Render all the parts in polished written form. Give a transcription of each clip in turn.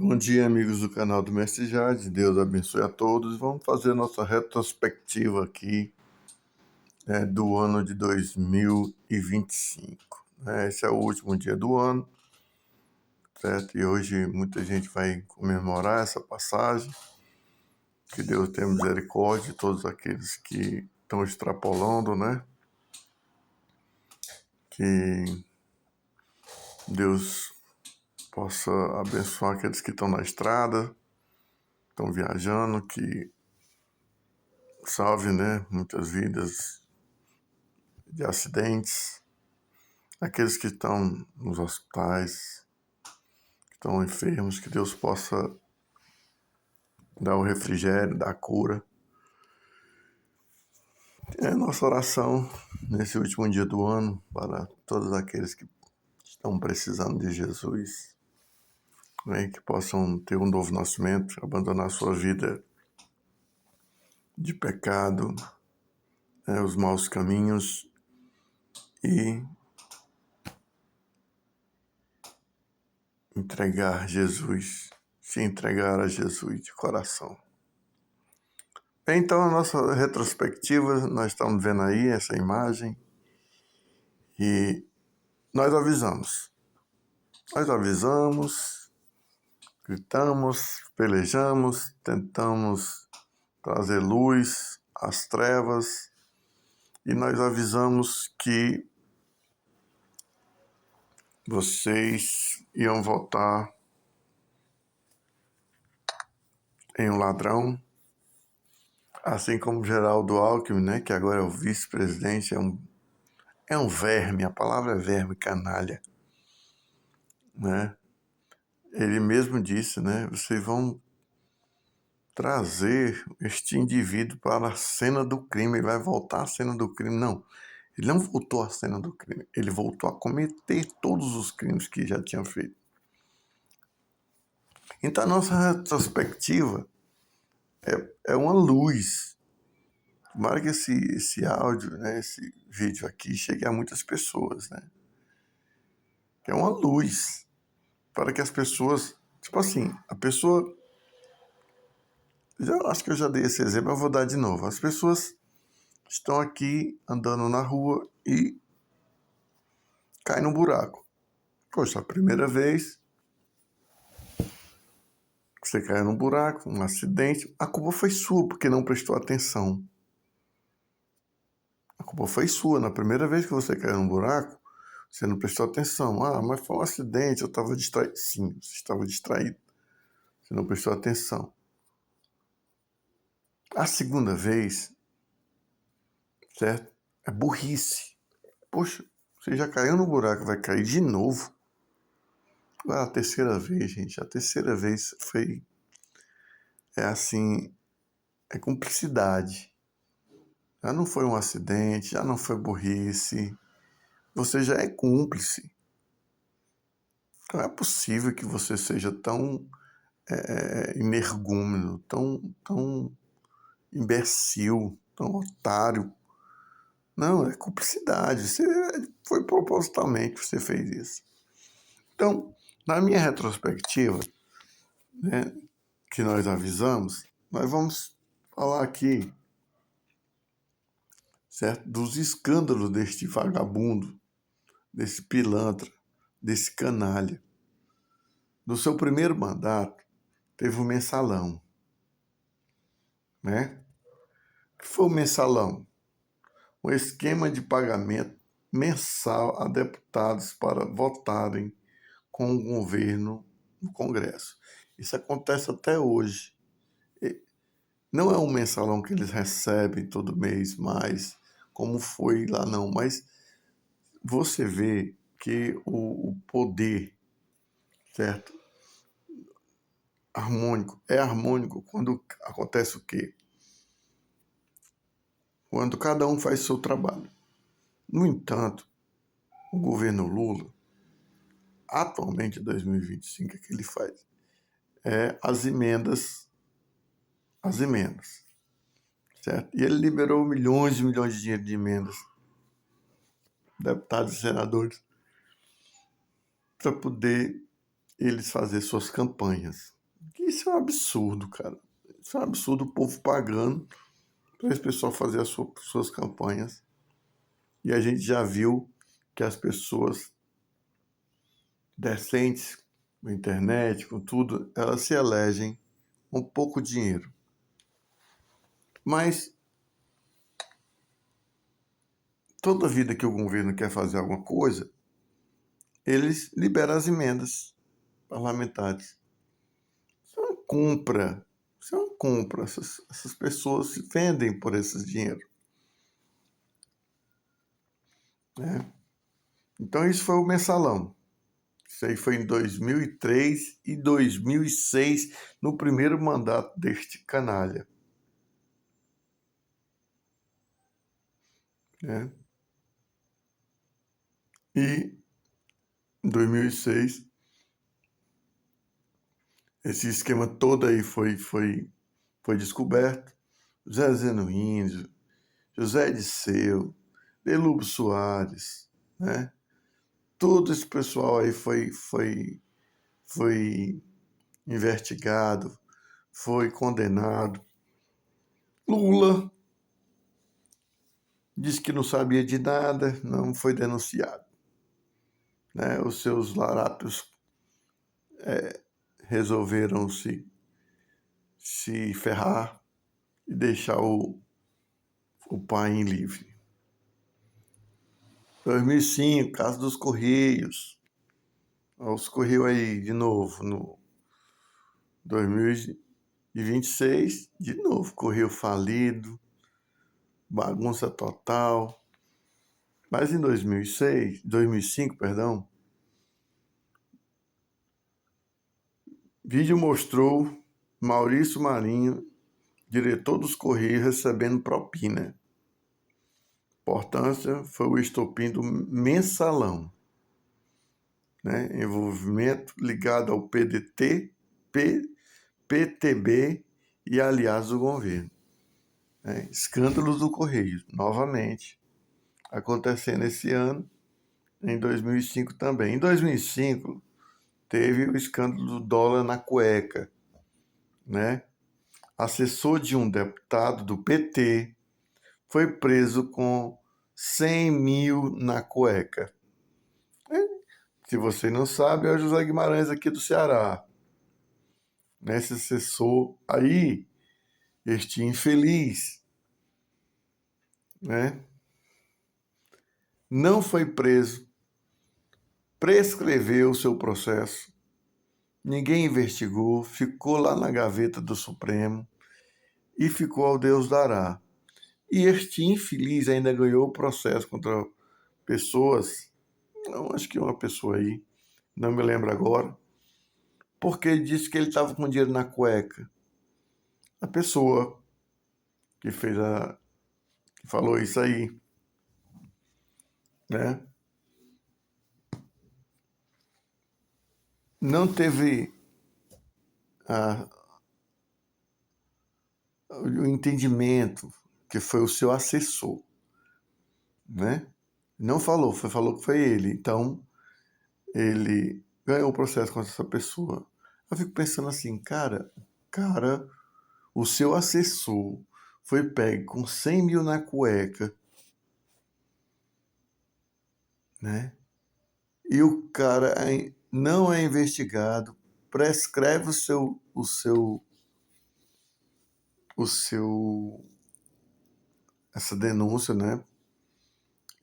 Bom dia, amigos do canal do Mestre Jade. Deus abençoe a todos. Vamos fazer nossa retrospectiva aqui, do ano de 2025. Esse é o último dia do ano, certo? E hoje muita gente vai comemorar essa passagem. Que Deus tenha misericórdia de todos aqueles que estão extrapolando, né? Que Deus possa abençoar aqueles que estão na estrada, estão viajando, que salve, né, muitas vidas de acidentes, aqueles que estão nos hospitais, que estão enfermos, que Deus possa dar o refrigério, dar a cura. É a nossa oração nesse último dia do ano para todos aqueles que estão precisando de Jesus, né, que possam ter um novo nascimento, abandonar sua vida de pecado, os maus caminhos e se entregar a Jesus de coração. Bem, então, a nossa retrospectiva, nós estamos vendo aí essa imagem e nós avisamos. Gritamos, pelejamos, tentamos trazer luz às trevas e nós avisamos que vocês iam votar em um ladrão, assim como Geraldo Alckmin, né, que agora é o vice-presidente, é um verme, a palavra é verme, canalha, né? Ele mesmo disse, né, vocês vão trazer este indivíduo para a cena do crime, ele vai voltar à cena do crime. Não, ele não voltou à cena do crime, ele voltou a cometer todos os crimes que já tinha feito. Então a nossa retrospectiva é uma luz. Tomara que esse áudio, né, esse vídeo aqui chegue a muitas pessoas, né? É uma luz para que as pessoas, tipo assim, a pessoa, acho que eu já dei esse exemplo, eu vou dar de novo. As pessoas estão aqui andando na rua e caem num buraco. Poxa, a primeira vez que você caiu num buraco, um acidente, a culpa foi sua porque não prestou atenção. A culpa foi sua. Na primeira vez que você caiu num buraco, você não prestou atenção. Ah, mas foi um acidente, eu estava distraído. Sim, você estava distraído. Você não prestou atenção. A segunda vez, certo? É burrice. Poxa, você já caiu no buraco, vai cair de novo. A terceira vez, gente, a terceira vez é assim, é cumplicidade. Já não foi um acidente, já não foi burrice. Você já é cúmplice. Não é possível que você seja tão energúmeno, tão imbecil, tão otário. Não, é cumplicidade. Foi propositalmente que você fez isso. Então, na minha retrospectiva, né, que nós avisamos, nós vamos falar aqui, certo, dos escândalos deste vagabundo, desse pilantra, desse canalha. No seu primeiro mandato, teve o mensalão, né? O que foi o mensalão? Um esquema de pagamento mensal a deputados para votarem com o governo no Congresso. Isso acontece até hoje. Não é um mensalão que eles recebem todo mês mais, como foi lá não, mas você vê que o poder, certo? É harmônico quando acontece o quê? Quando cada um faz seu trabalho. No entanto, o governo Lula, atualmente em 2025, o que ele faz? As emendas, certo? E ele liberou milhões e milhões de dinheiro de emendas, deputados e senadores, para poder eles fazer suas campanhas. Isso é um absurdo, cara. Isso é um absurdo, o povo pagando para esse pessoal fazer as suas campanhas. E a gente já viu que as pessoas decentes, com internet, com tudo, elas se elegem com pouco dinheiro. Mas toda vida que o governo quer fazer alguma coisa, eles liberam as emendas parlamentares. Isso é uma compra. Isso é uma compra. Essas pessoas se vendem por esse dinheiro. Né? Então isso foi o mensalão. Isso aí foi em 2003 e 2006, no primeiro mandato deste canalha. Né? E em 2006, esse esquema todo aí foi descoberto. José Zenuíndio, José Disseu, Delúbio Soares, né? Todo esse pessoal aí foi investigado, foi condenado. Lula disse que não sabia de nada, não foi denunciado. Né? Os seus larápios resolveram se ferrar e deixar o pai livre. 2005, caso dos Correios. Os Correios aí de novo, no 2026, de novo, Correio falido, bagunça total. Mas em 2005, perdão, vídeo mostrou Maurício Marinho, diretor dos Correios, recebendo propina. Importância foi o estopim do mensalão. Né? Envolvimento ligado ao PDT, PTB e aliados do governo. Né? Escândalos do Correio, novamente, acontecendo esse ano, em 2005 também. Em 2005, teve o escândalo do dólar na cueca. Né? Assessor de um deputado do PT foi preso com 100 mil na cueca. Se você não sabe, é o José Guimarães aqui do Ceará. Nesse assessor aí, este infeliz, né? Não foi preso, prescreveu o seu processo, ninguém investigou, ficou lá na gaveta do Supremo e ficou ao Deus dará. E este infeliz ainda ganhou o processo contra pessoas, não, acho que uma pessoa aí, não me lembro agora, porque ele disse que ele estava com dinheiro na cueca. A pessoa que que falou isso aí, né? Não teve o entendimento que foi o seu assessor, né? Não falou que foi ele. Então, ele ganhou o processo contra essa pessoa. Eu fico pensando assim, cara, o seu assessor foi pego com 100 mil na cueca, né? E o cara não é investigado, prescreve essa denúncia, né?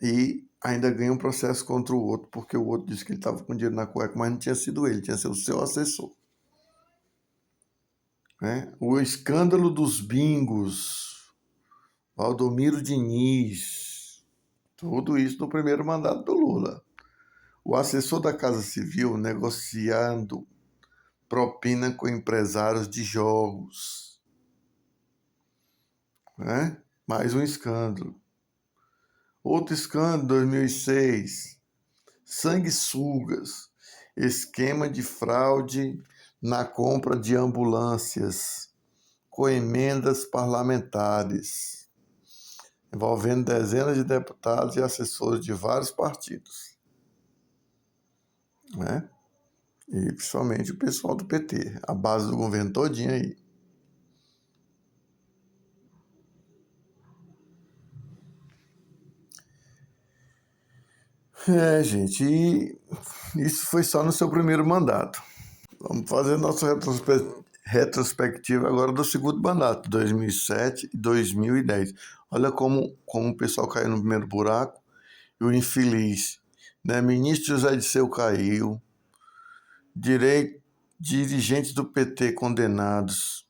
E ainda ganha um processo contra o outro, porque o outro disse que ele estava com dinheiro na cueca, mas não tinha sido ele, tinha sido o seu assessor. Né? O escândalo dos bingos, Valdomiro Diniz, tudo isso no primeiro mandato do Lula. O assessor da Casa Civil negociando propina com empresários de jogos. Né? Mais um escândalo. Outro escândalo, 2006, sanguessugas, esquema de fraude na compra de ambulâncias com emendas parlamentares, envolvendo dezenas de deputados e assessores de vários partidos. Né? E principalmente o pessoal do PT, a base do governo todinha aí. Gente, e isso foi só no seu primeiro mandato. Vamos fazer nossa retrospectiva agora do segundo mandato, 2007 e 2010. Olha como o pessoal caiu no primeiro buraco e o infeliz, né? Ministro José Dirceu caiu, dirigentes do PT condenados,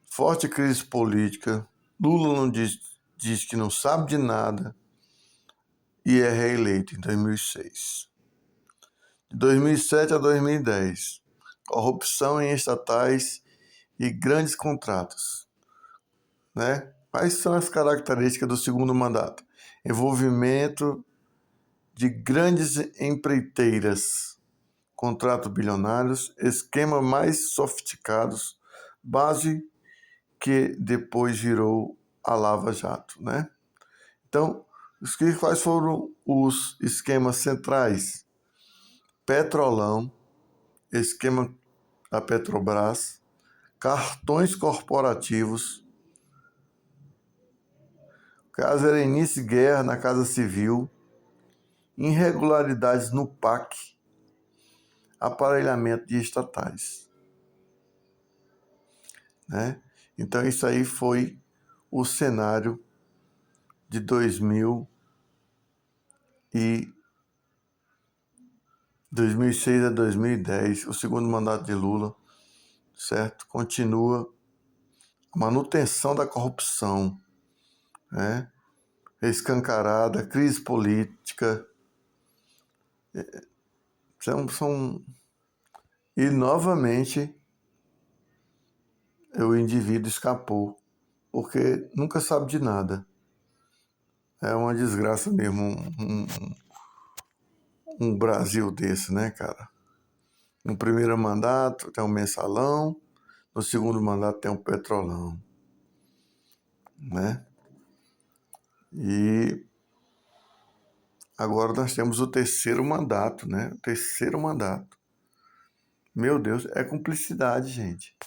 forte crise política, Lula não diz que não sabe de nada e é reeleito em 2006. De 2007 a 2010, corrupção em estatais e grandes contratos, né? Quais são as características do segundo mandato? Envolvimento de grandes empreiteiras, contratos bilionários, esquemas mais sofisticados, base que depois virou a Lava Jato, né? Então, quais foram os esquemas centrais? Petrolão, esquema da Petrobras, cartões corporativos, caso Erenice Guerra na Casa Civil, irregularidades no PAC, aparelhamento de estatais, né? Então isso aí foi o cenário de 2006 a 2010, o segundo mandato de Lula, certo? Continua a manutenção da corrupção, né? Escancarada, crise política, e novamente o indivíduo escapou, porque nunca sabe de nada. É uma desgraça mesmo, um Brasil desse, né, cara? No primeiro mandato tem um mensalão, no segundo mandato tem um petrolão, né? E agora nós temos o terceiro mandato, né? O terceiro mandato. Meu Deus, é cumplicidade, gente.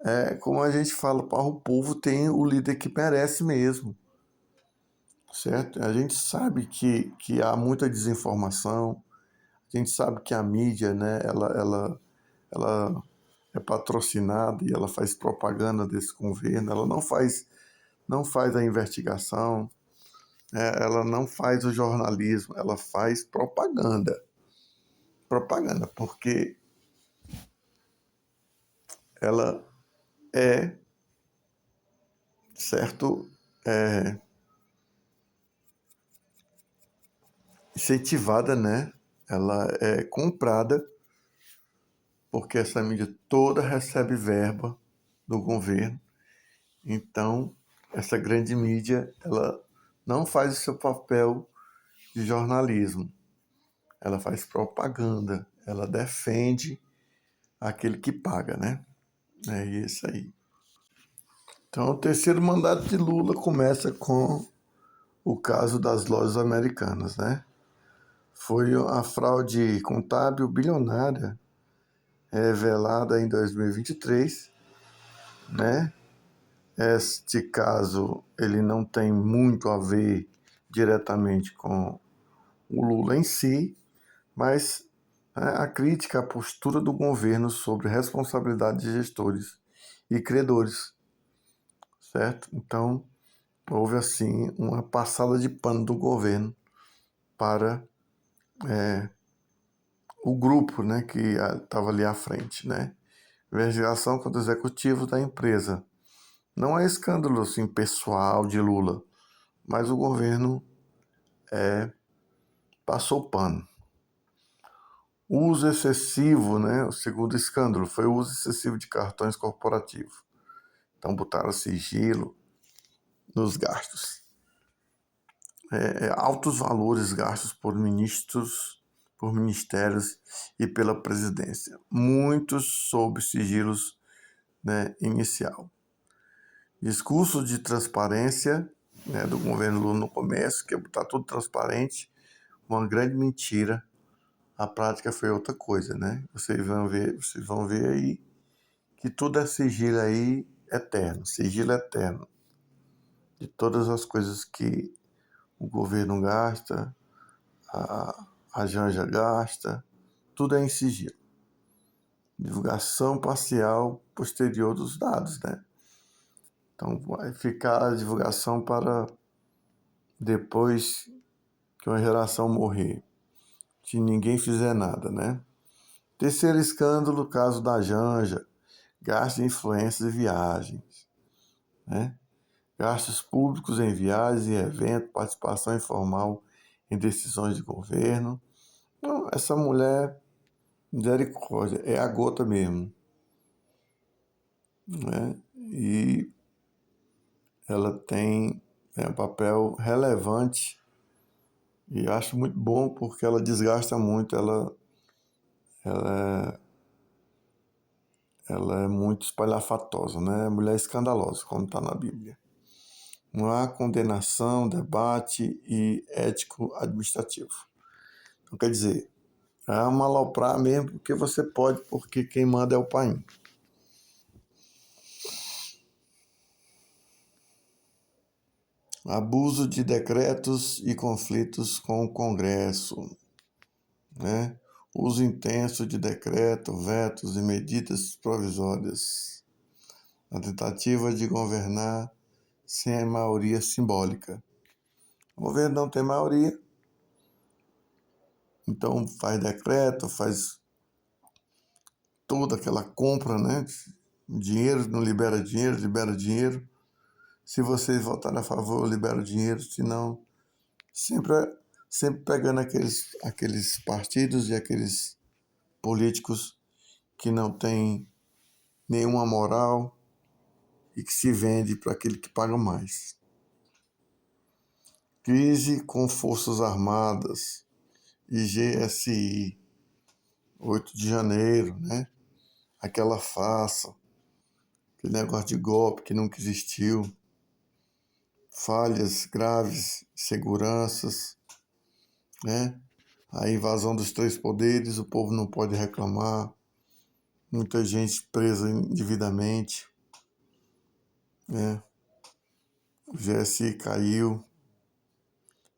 É como a gente fala, para o povo tem o líder que merece mesmo, certo? A gente sabe que há muita desinformação, a gente sabe que a mídia, né, ela é patrocinada e ela faz propaganda desse governo, ela não faz a investigação, ela não faz o jornalismo, ela faz propaganda. Propaganda, porque ela é, certo, incentivada, né? Ela é comprada porque essa mídia toda recebe verba do governo. Então, essa grande mídia, ela não faz o seu papel de jornalismo. Ela faz propaganda, ela defende aquele que paga, né? É isso aí. Então, o terceiro mandato de Lula começa com o caso das lojas americanas, né? Foi a fraude contábil bilionária revelada em 2023, né? Este caso, ele não tem muito a ver diretamente com o Lula em si, mas a crítica à postura do governo sobre responsabilidade de gestores e credores, certo? Então, houve assim uma passada de pano do governo para o grupo, né, que estava ali à frente, né? Investigação contra executivos da empresa. Não é escândalo assim pessoal de Lula, mas o governo passou pano. O uso excessivo, né? O segundo escândalo foi o uso excessivo de cartões corporativos. Então botaram sigilo nos gastos. Altos valores gastos por ministros, por ministérios e pela presidência. Muitos sob sigilos, né, inicial. Discurso de transparência, né, do governo Lula no começo, que está tudo transparente, uma grande mentira a prática foi outra coisa, né? Vocês vão ver aí que tudo é sigilo aí eterno, sigilo eterno de todas as coisas que o governo gasta, a Janja gasta, tudo é em sigilo. Divulgação parcial posterior dos dados, né? Então vai ficar a divulgação para depois que uma geração morrer, se ninguém fizer nada, né? Terceiro escândalo, caso da Janja, gastos de influências e viagens, né? Gastos públicos em viagens e eventos, participação informal em decisões de governo. Não, essa mulher, misericórdia, é a gota mesmo, né? E ela tem um papel relevante e acho muito bom porque ela desgasta muito, ela, ela é muito espalhafatosa, né? Mulher escandalosa, como está na Bíblia. Não há condenação, debate e ético-administrativo. Então, quer dizer, é uma aloprar mesmo porque você pode, porque quem manda é o país. Abuso de decretos e conflitos com o Congresso, né? Uso intenso de decreto, vetos e medidas provisórias. A tentativa de governar sem a maioria simbólica. O governo não tem maioria, então faz decreto, faz toda aquela compra, né? Dinheiro, não libera dinheiro, libera dinheiro. Se vocês votarem a favor, libera o dinheiro, se não, sempre, sempre pegando aqueles partidos e aqueles políticos que não têm nenhuma moral e que se vende para aquele que paga mais. Crise com Forças Armadas e GSI, 8 de janeiro, né? Aquela farsa, aquele negócio de golpe que nunca existiu, falhas graves, seguranças, né? A invasão dos três poderes, o povo não pode reclamar, muita gente presa indevidamente, né? O GSI caiu,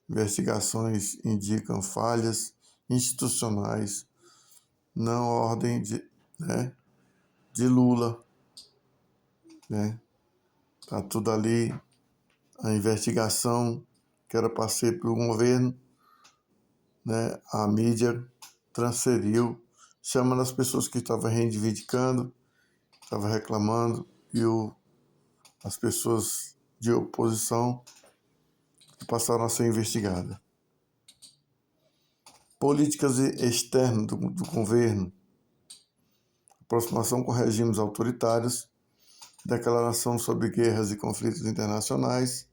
investigações indicam falhas institucionais, não ordem né, de Lula, né? Tá tudo ali, a investigação que era para ser pelo governo, né? A mídia transferiu, chamando as pessoas que estavam reivindicando, estavam reclamando, e as pessoas de oposição que passaram a ser investigadas. Políticas externas do governo, aproximação com regimes autoritários, declaração sobre guerras e conflitos internacionais,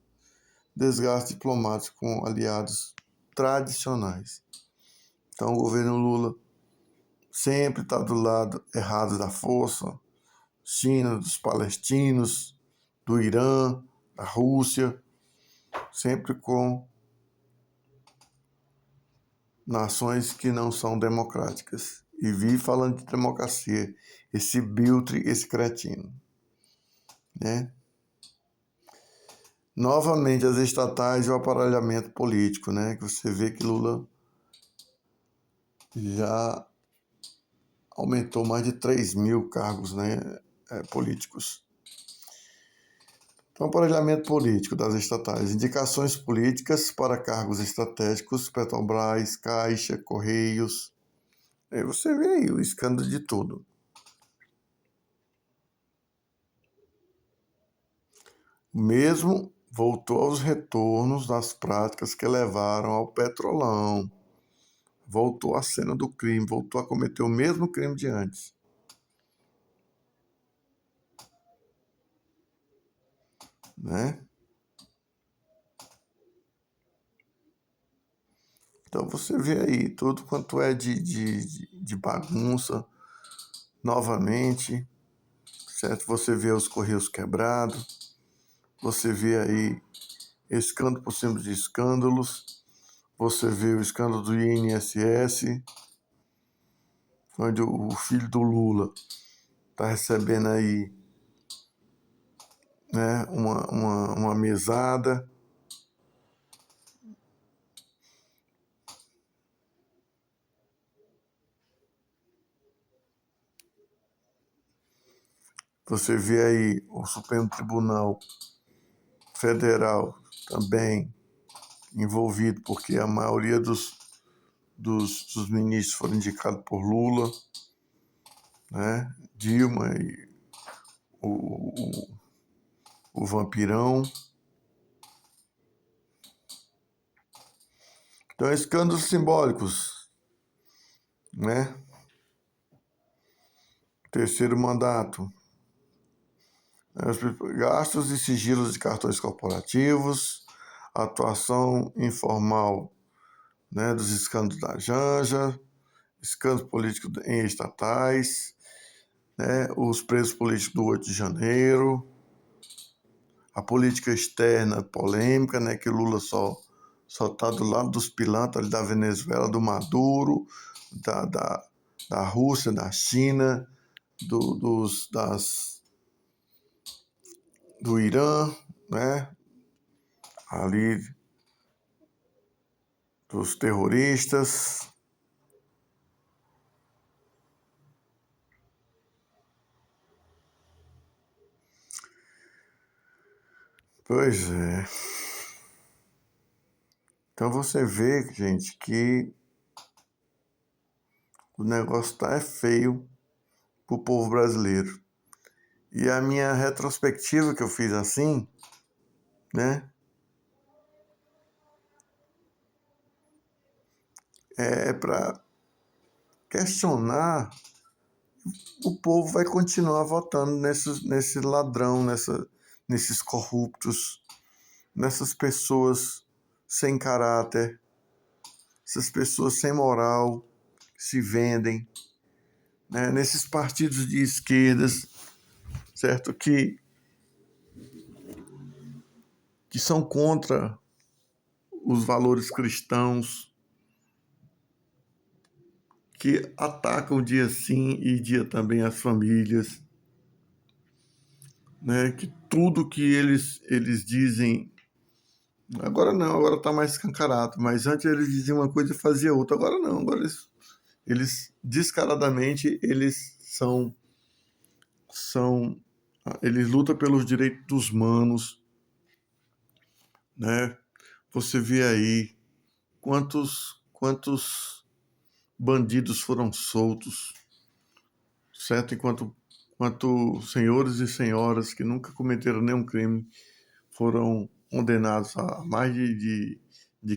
desgaste diplomático com aliados tradicionais. Então, o governo Lula sempre está do lado errado da força, China, dos palestinos, do Irã, da Rússia, sempre com nações que não são democráticas. E vi falando de democracia, esse biltre, esse cretino, né? Novamente, as estatais e o aparelhamento político, né? Que você vê que Lula já aumentou mais de 3.000 cargos, né, políticos. Então, aparelhamento político das estatais. Indicações políticas para cargos estratégicos, Petrobras, Caixa, Correios. Aí você vê aí o escândalo de tudo. Mesmo voltou aos retornos das práticas que levaram ao Petrolão. Voltou à cena do crime, voltou a cometer o mesmo crime de antes. Né? Então você vê aí tudo quanto é de bagunça novamente, certo? Você vê os Correios quebrados, você vê aí escândalo por cima de escândalos, você vê o escândalo do INSS, onde o filho do Lula está recebendo aí, né, uma mesada. Você vê aí o Supremo Tribunal Federal também envolvido, porque a maioria dos ministros foram indicados por Lula, né? Dilma e o vampirão. Então, escândalos simbólicos, né? Terceiro mandato. Gastos e sigilos de cartões corporativos, atuação informal, né, dos escândalos da Janja, escândalos políticos em estatais, né, os presos políticos do 8 de janeiro, a política externa polêmica, né, que Lula só está do lado dos pilantras ali da Venezuela, do Maduro, da Rússia, da China, do Irã, né, ali dos terroristas. Pois é. Então você vê, gente, que o negócio tá feio pro povo brasileiro. E a minha retrospectiva que eu fiz assim, né, é para questionar. O povo vai continuar votando nesse ladrão, nesses corruptos, nessas pessoas sem caráter, essas pessoas sem moral, que se vendem, né, nesses partidos de esquerdas, certo? Que são contra os valores cristãos, que atacam dia sim e dia também as famílias, né? Que tudo que eles dizem, agora não, agora está mais escancarado, mas antes eles diziam uma coisa e faziam outra, agora não, agora eles descaradamente são eles lutam pelos direitos dos humanos, né? Você vê aí quantos bandidos foram soltos, certo? Enquanto senhores e senhoras que nunca cometeram nenhum crime foram condenados a mais de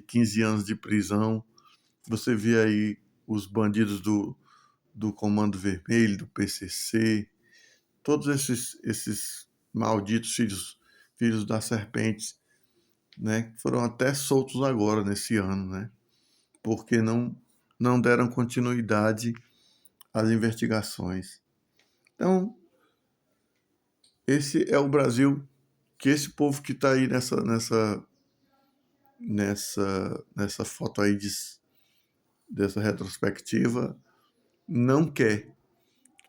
15 anos de prisão. Você vê aí os bandidos do Comando Vermelho, do PCC, todos esses malditos filhos da serpente, né? Foram até soltos agora, nesse ano, né? Porque não deram continuidade às investigações. Então, esse é o Brasil que esse povo que está aí nessa foto aí dessa retrospectiva não quer.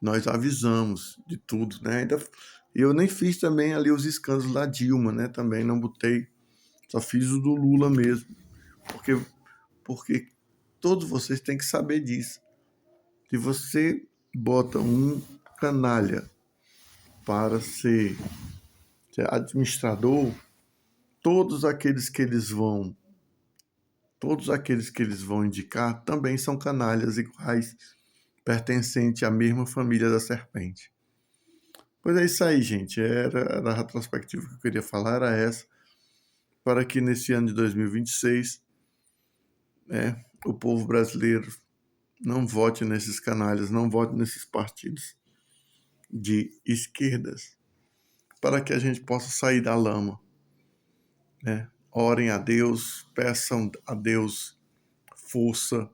Nós avisamos de tudo, né? Eu nem fiz também ali os escândalos da Dilma, né? Também não botei, só fiz o do Lula mesmo, porque todos vocês têm que saber disso. Se você bota um canalha para ser administrador, todos aqueles que eles vão indicar também são canalhas iguais, pertencentes à mesma família da serpente. Pois é isso aí, gente. Era a retrospectiva que eu queria falar, era essa, para que nesse ano de 2026, né, o povo brasileiro não vote nesses canalhas, não vote nesses partidos de esquerdas, para que a gente possa sair da lama, né? Orem a Deus, peçam a Deus força,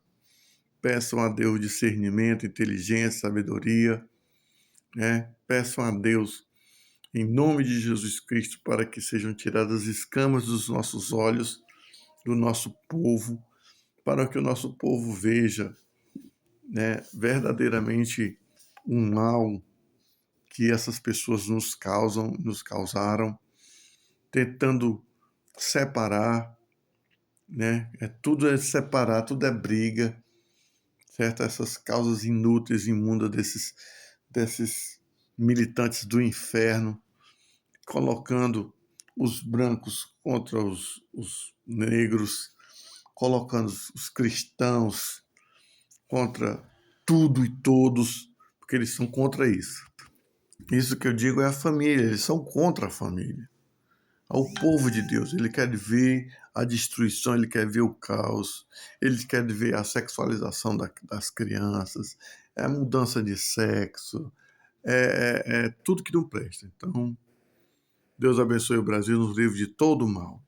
peçam a Deus discernimento, inteligência, sabedoria, né? Peçam a Deus, em nome de Jesus Cristo, para que sejam tiradas as escamas dos nossos olhos, do nosso povo, para que o nosso povo veja né, verdadeiramente um mal que essas pessoas nos causaram, tentando separar, né? Tudo é separar, tudo é briga, certo? Essas causas inúteis, imundas desses militantes do inferno, colocando os brancos contra os negros, colocando os cristãos contra tudo e todos, porque eles são contra isso. Isso que eu digo é a família, eles são contra a família. Ao povo de Deus, ele quer ver a destruição, ele quer ver o caos, ele quer ver a sexualização das crianças, é a mudança de sexo, é tudo que não presta. Então, Deus abençoe o Brasil, nos livre de todo o mal.